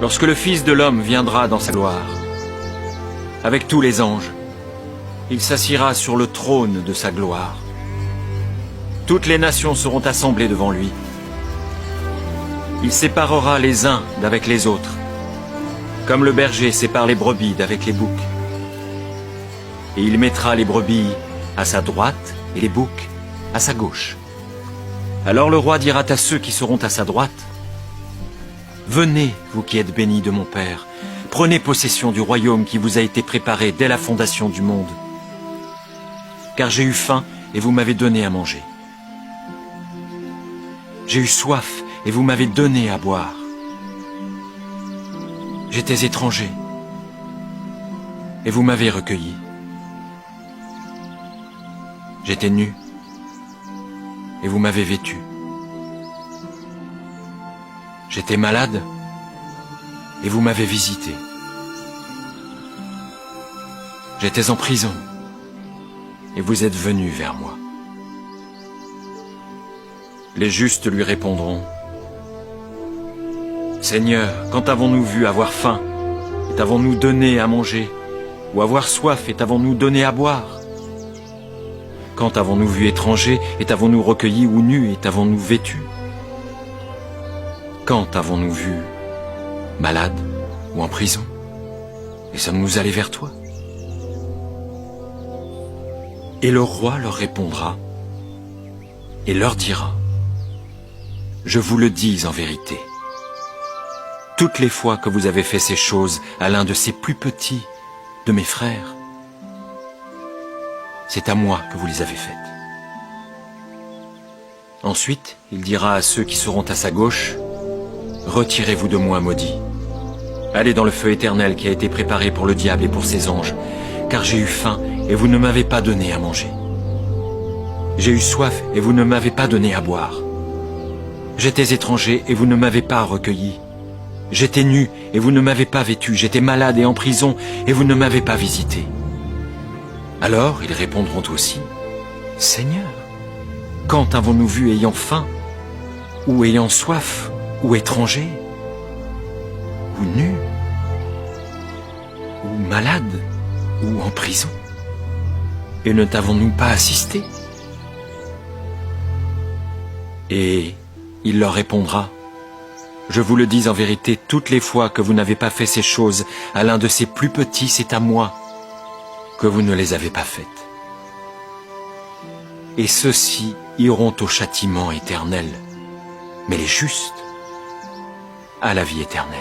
Lorsque le Fils de l'homme viendra dans sa gloire, avec tous les anges, il s'assiera sur le trône de sa gloire. Toutes les nations seront assemblées devant lui. Il séparera les uns d'avec les autres, comme le berger sépare les brebis d'avec les boucs. Et il mettra les brebis à sa droite et les boucs à sa gauche. Alors le roi dira à ceux qui seront à sa droite, « Venez, vous qui êtes bénis de mon Père, prenez possession du royaume qui vous a été préparé dès la fondation du monde. Car j'ai eu faim et vous m'avez donné à manger. J'ai eu soif et vous m'avez donné à boire. J'étais étranger et vous m'avez recueilli. J'étais nu et vous m'avez vêtu. J'étais malade et vous m'avez visité. J'étais en prison et vous êtes venus vers moi. » Les justes lui répondront, « Seigneur, quand avons-nous vu avoir faim et t'avons-nous donné à manger, ou avoir soif et t'avons-nous donné à boire? Quand avons-nous vu étranger et t'avons-nous recueilli, ou nu et t'avons-nous vêtu? Quand avons-nous vu malade ou en prison et sommes-nous allés vers toi? » Et le roi leur répondra et leur dira, « Je vous le dis en vérité, toutes les fois que vous avez fait ces choses à l'un de ces plus petits de mes frères, c'est à moi que vous les avez faites. » Ensuite, il dira à ceux qui seront à sa gauche, « Retirez-vous de moi, maudits. Allez dans le feu éternel qui a été préparé pour le diable et pour ses anges, car j'ai eu faim et vous ne m'avez pas donné à manger. J'ai eu soif et vous ne m'avez pas donné à boire. J'étais étranger et vous ne m'avez pas recueilli. J'étais nu et vous ne m'avez pas vêtu. J'étais malade et en prison et vous ne m'avez pas visité. » Alors ils répondront aussi, « Seigneur, quand avons-nous vu ayant faim, ou ayant soif, ou étranger, ou nu, ou malade, ou en prison, et ne t'avons-nous pas assisté ?» Et il leur répondra, « Je vous le dis en vérité, toutes les fois que vous n'avez pas fait ces choses à l'un de ces plus petits, c'est à moi que vous ne les avez pas faites. Et ceux-ci iront au châtiment éternel, mais les justes à la vie éternelle. »